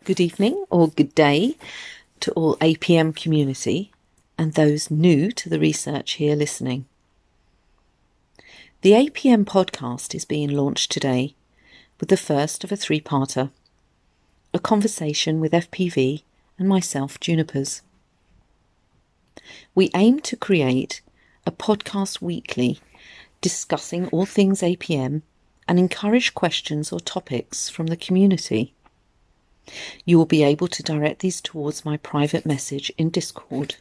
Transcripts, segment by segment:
Good evening or good day to all APM community and those new to the research here listening. The APM podcast is being launched today with the first of a three-parter, a conversation with FPV and myself, Junipers. We aim to create a podcast weekly discussing all things APM and encourage questions or topics from the community. You will be able to direct these towards my private message in Discord.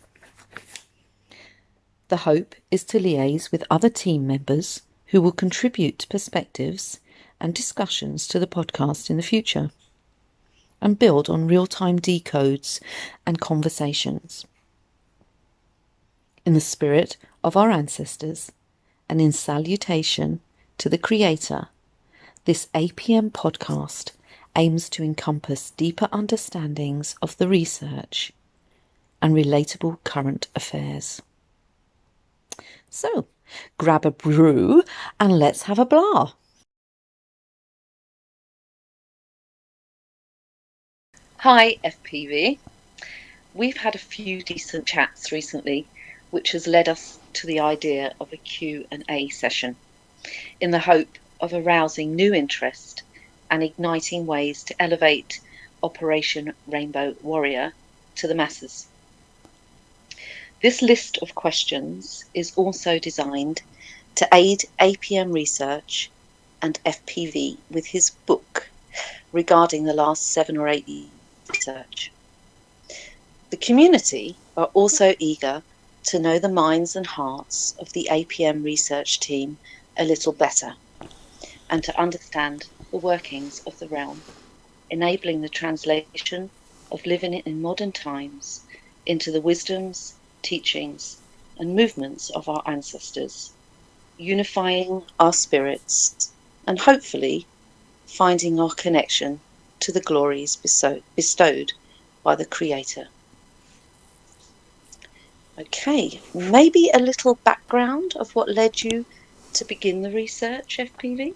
The hope is to liaise with other team members who will contribute perspectives and discussions to the podcast in the future and build on real-time decodes and conversations. In the spirit of our ancestors and in salutation to the Creator, this APM podcast aims to encompass deeper understandings of the research and relatable current affairs. So, grab a brew and let's have a blah. Hi FPV. We've had a few decent chats recently, which has led us to the idea of a Q&A session in the hope of arousing new interest and igniting ways to elevate Operation Rainbow Warrior to the masses. This list of questions is also designed to aid APM Research and FPV with his book regarding the last 7 or 8 years of research. The community are also eager to know the minds and hearts of the APM Research team a little better and to understand the workings of the realm, enabling the translation of living in modern times into the wisdoms, teachings, and movements of our ancestors, unifying our spirits and hopefully finding our connection to the glories bestowed by the Creator. Okay, maybe a little background of what led you to begin the research, FPV?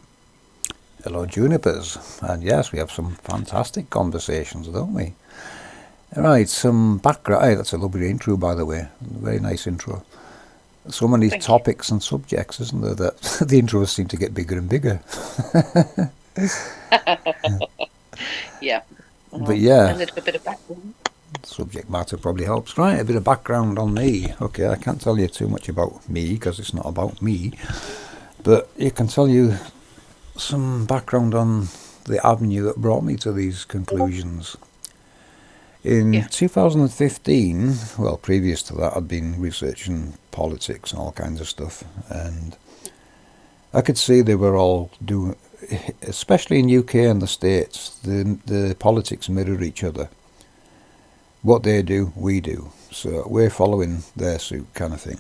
Hello Junipers, and yes, we have some fantastic conversations, don't we? Right, some background. Hey, that's a lovely intro, by the way. Very nice intro. So many topics and subjects, isn't there, that the intros seem to get bigger and bigger. Yeah. But yeah, a little bit of background. Subject matter probably helps. Right, a bit of background on me. Okay, I can't tell you too much about me because it's not about me, but you can tell you some background on the avenue that brought me to these conclusions. In 2015, well, previous to that, I'd been researching politics and all kinds of stuff, and I could see they were all doing, especially in UK and the States, the politics mirror each other. What they do, we do. So we're following their suit kind of thing.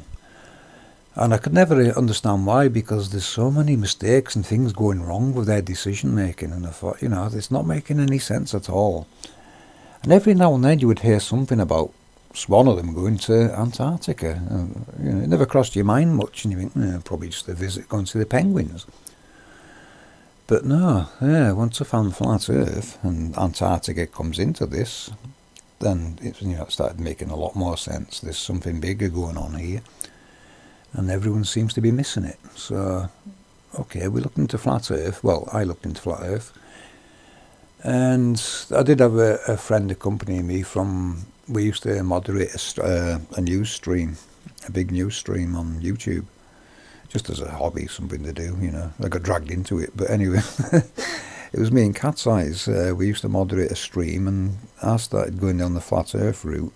And I could never understand why, because there's so many mistakes and things going wrong with their decision making, and I thought, it's not making any sense at all. And every now and then you would hear something about one of them going to Antarctica. It never crossed your mind much, and you think, probably just a visit going to the penguins. But no, once I found flat Earth and Antarctica comes into this, then it started making a lot more sense. There's something bigger going on here, and everyone seems to be missing it. So, okay, we looked into flat Earth. Well, I looked into flat Earth. And I did have a friend accompanying me we used to moderate a news stream, a big news stream on YouTube, just as a hobby, something to do, I got dragged into it, but anyway, it was me and Cat's Eyes. We used to moderate a stream, and I started going down the flat Earth route.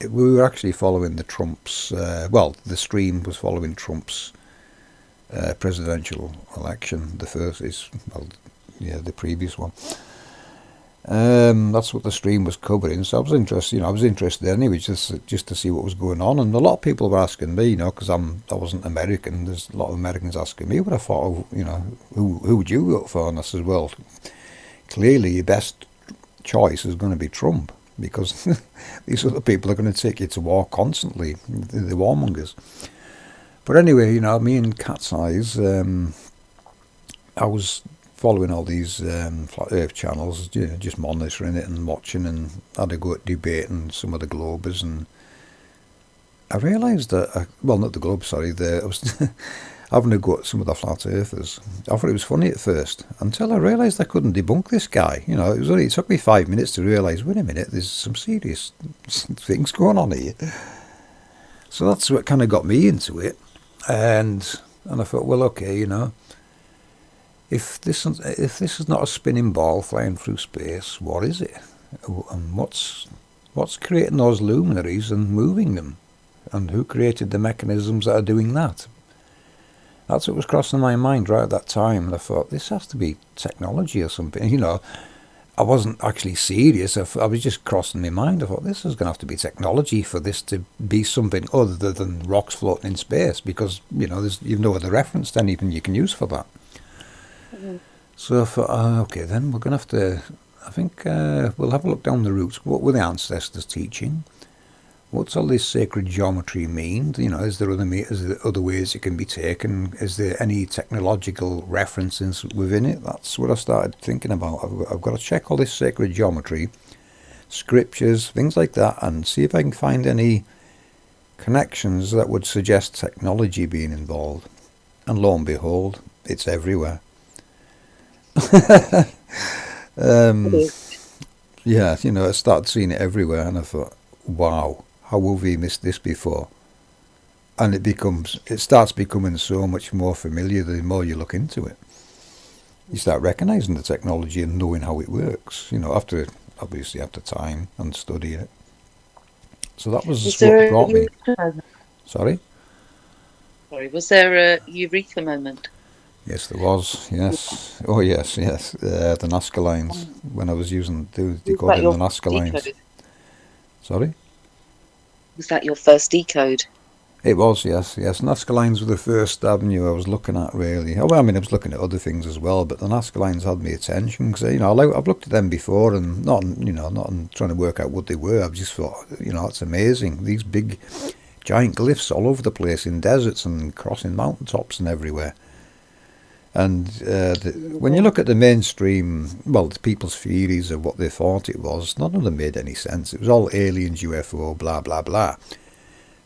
We were actually following the Trump's, the stream was following Trump's presidential election. The first is, the previous one. That's what the stream was covering. So I was interested anyway, just to see what was going on. And a lot of people were asking me, because I wasn't American. There's a lot of Americans asking me, but I thought, who would you vote for? And I said, well, clearly your best choice is going to be Trump, because these other people are going to take you to war constantly, the warmongers. But anyway, me and Cat's Eyes, I was following all these flat Earth channels, just monitoring it and watching, and had a go at debating some of the Globers, and I realised that, well, not the Globe, sorry, I was having a go at some of the flat earthers. I thought it was funny at first, until I realised I couldn't debunk this guy. It took me 5 minutes to realise, wait a minute, there's some serious things going on here. So that's what kind of got me into it, and I thought, well, okay, if this is not a spinning ball flying through space, what is it? And what's creating those luminaries and moving them? And who created the mechanisms that are doing that? That's what was crossing my mind right at that time, and I thought, this has to be technology or something. I wasn't actually serious. I was just crossing my mind. I thought, this is going to have to be technology for this to be something other than rocks floating in space, because, you've no other reference to anything you can use for that. Mm-hmm. So I thought, okay, then we're going to have to, I think we'll have a look down the roots. What were the ancestors teaching? What's all this sacred geometry mean? Is there other ways it can be taken? Is there any technological references within it? That's what I started thinking about. I've got to check all this sacred geometry, scriptures, things like that, and see if I can find any connections that would suggest technology being involved. And lo and behold, it's everywhere. Yeah, I started seeing it everywhere, and I thought, wow. How have we missed this before? And it starts becoming so much more familiar the more you look into it. You start recognising the technology and knowing how it works, after time and study it. So that was what brought me. Sorry, was there a eureka moment? Yes, there was, yes. Oh, yes. The Nazca lines, when I was decoding the Nazca lines. Sorry? Was that your first decode? It was, yes. Nazca lines were the first avenue I was looking at, really. I was looking at other things as well, but the Nazca lines had my attention, because, I've looked at them before, and not trying to work out what they were. I've just thought, it's amazing. These big, giant glyphs all over the place in deserts and crossing mountaintops and everywhere. And when you look at the mainstream, the people's theories of what they thought it was, none of them made any sense. It was all aliens, UFO, blah, blah, blah.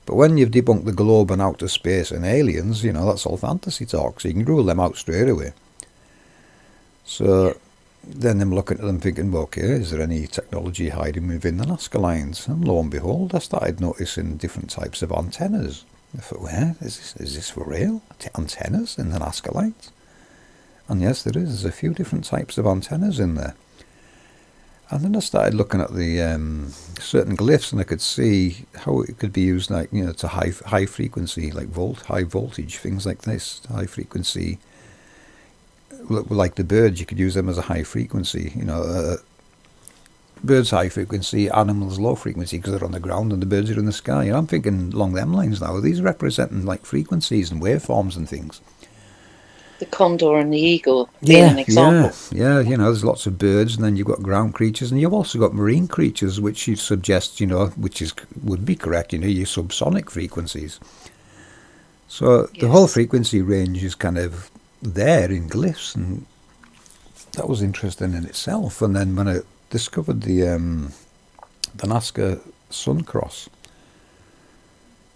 But when you've debunked the globe and outer space and aliens, that's all fantasy talk, so you can rule them out straight away. So then I'm looking at them thinking, well, okay, is there any technology hiding within the Nazca lines? And lo and behold, I started noticing different types of antennas. I thought, where? Is this for real? Antennas in the Nazca lines? And yes, there is. There's a few different types of antennas in there. And then I started looking at the certain glyphs, and I could see how it could be used, like, to high frequency, like high voltage, things like this, high frequency. Like the birds, you could use them as a high frequency. Birds high frequency, animals low frequency, because they're on the ground and the birds are in the sky. I'm thinking along them lines now. Are these representing like frequencies and waveforms and things? The condor and the eagle being an example. Yeah, there's lots of birds, and then you've got ground creatures, and you've also got marine creatures, which you suggest, would be correct, your subsonic frequencies. So the whole frequency range is kind of there in glyphs, and that was interesting in itself. And then when I discovered the Nazca Sun Cross,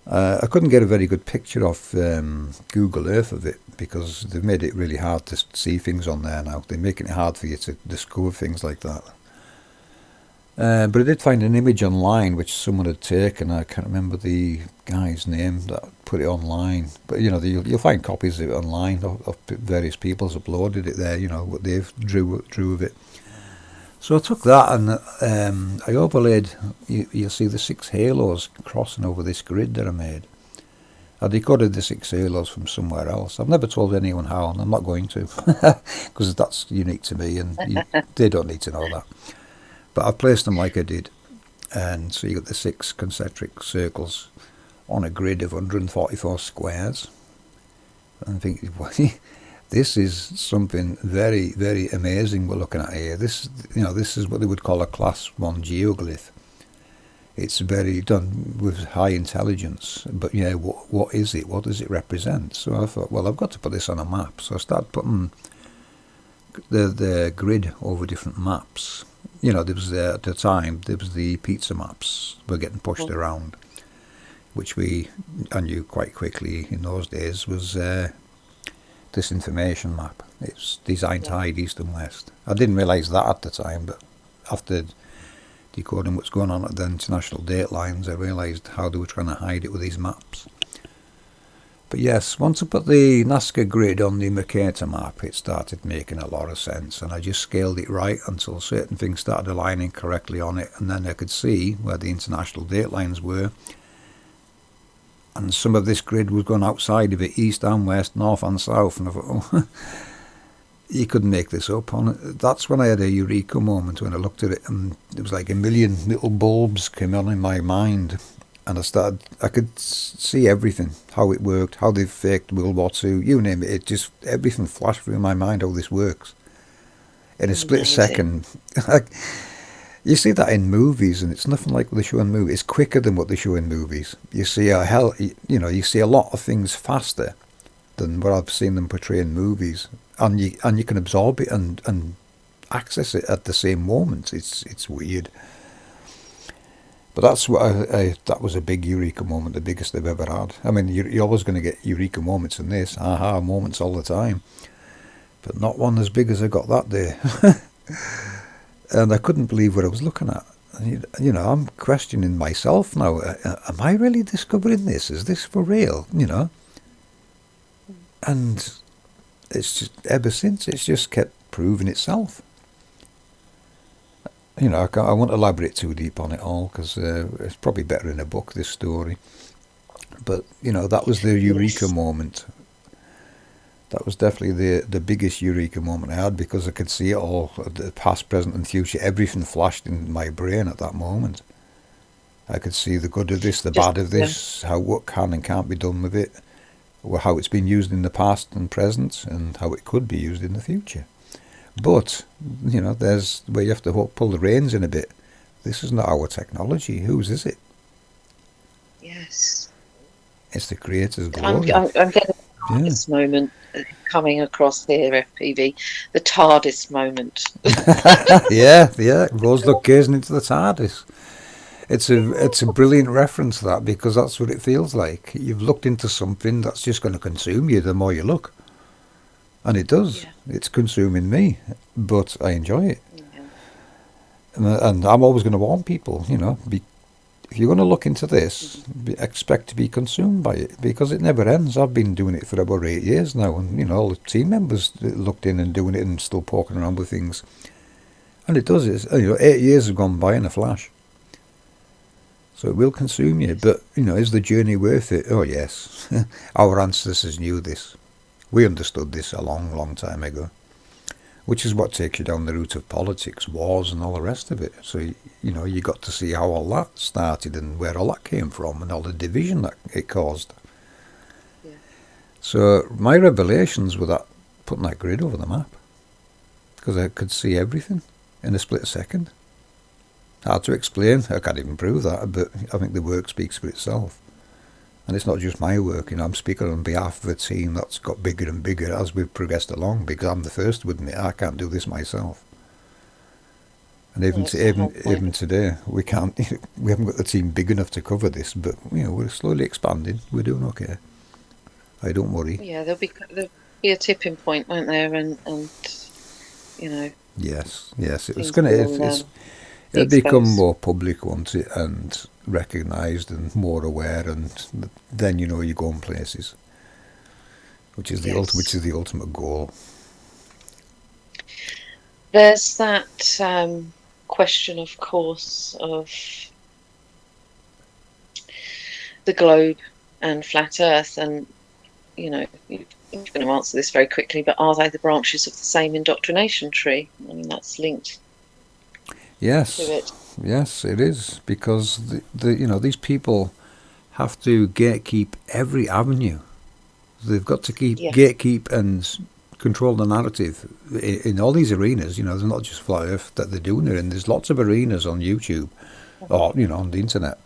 I couldn't get a very good picture off Google Earth of it, because they've made it really hard to see things on there now. They're making it hard for you to discover things like that. But I did find an image online which someone had taken. I can't remember the guy's name that put it online. But, you'll find copies of it online of various people's uploaded it there, what they've drew of it. So I took that, and I overlaid, you'll see the 6 halos crossing over this grid that I made. I decoded the 6 halos from somewhere else. I've never told anyone how, and I'm not going to, because that's unique to me, and they don't need to know that. But I've placed them like I did. And so you got the 6 concentric circles on a grid of 144 squares. And I think, this is something very, very amazing we're looking at here. This is what they would call a class 1 geoglyph. It's very done with high intelligence, but what is it? What does it represent? So I thought, well, I've got to put this on a map. So I started putting the grid over different maps. There was at the time there was the pizza maps were getting pushed around, which I knew quite quickly in those days was this information map. It's designed to hide east and west. I didn't realise that at the time, but after decoding what's going on at the international date lines, I realised how they were trying to hide it with these maps. But yes, once I put the Nazca grid on the Mercator map, it started making a lot of sense, and I just scaled it right until certain things started aligning correctly on it, and then I could see where the international date lines were, and some of this grid was going outside of it, east and west, north and south, and I thought, oh, you couldn't make this up. And that's when I had a eureka moment, when I looked at it, and it was like a million little bulbs came on in my mind, and I could see everything, how it worked, how they faked World War II, you name it. It just, everything flashed through my mind, how this works. In a split second. You see that in movies, and it's nothing like what they show in movies. It's quicker than what they show in movies. You see you see a lot of things faster than what I've seen them portray in movies, and you can absorb it and access it at the same moment. It's weird. But that's what that was a big eureka moment, the biggest they've ever had. I mean, you're always going to get eureka moments in this, aha moments all the time, but not one as big as I got that day. And I couldn't believe what I was looking at. I'm questioning myself now. Am I really discovering this? Is this for real? And it's just, ever since, it's just kept proving itself. I won't elaborate too deep on it all, because it's probably better in a book, this story. But, that was the eureka moment. That was definitely the biggest eureka moment I had, because I could see it all, the past, present and future. Everything flashed in my brain at that moment. I could see the good of this, the bad of this, how what can and can't be done with it, or how it's been used in the past and present, and how it could be used in the future. But, there's where you have to pull the reins in a bit. This is not our technology. Whose is it? Yes. It's the Creator's glory. I'm getting the TARDIS moment coming across here, FPV. The TARDIS moment. yeah. Rose look gazing into the TARDIS. It's a brilliant reference, that, because that's what it feels like. You've looked into something that's just going to consume you the more you look. And it does. Yeah. It's consuming me, but I enjoy it. Yeah. And I'm always going to warn people, if you're going to look into this, expect to be consumed by it, because it never ends. I've been doing it for about 8 years now, and, all the team members looked in and doing it and still poking around with things. And it does. 8 years have gone by in a flash. So it will consume you. But, is the journey worth it? Oh, yes. Our ancestors knew this. We understood this a long, long time ago, which is what takes you down the route of politics, wars, and all the rest of it. So, you got to see how all that started and where all that came from and all the division that it caused. Yeah. So my revelations were that putting that grid over the map, because I could see everything in a split second. Hard to explain. I can't even prove that, but I think the work speaks for itself. And it's not just my work, I'm speaking on behalf of a team that's got bigger and bigger as we've progressed along, because I'm the first to admit I can't do this myself. And even today, we haven't got the team big enough to cover this, but we're slowly expanding. We're doing okay. I don't worry. Yeah, there'll be a tipping point, won't there? And Yes, it's going to. It'll become more public, won't it, and recognised and more aware, and then you're going places, which is the ultimate goal. There's that question, of course, of the globe and flat Earth, and you're going to answer this very quickly, but are they the branches of the same indoctrination tree? I mean, that's linked. Yes, it is, because these people have to gatekeep every avenue. They've got to gatekeep and control the narrative in all these arenas. There's not just Flat Earth that they're doing it in. There's lots of arenas on YouTube or on the internet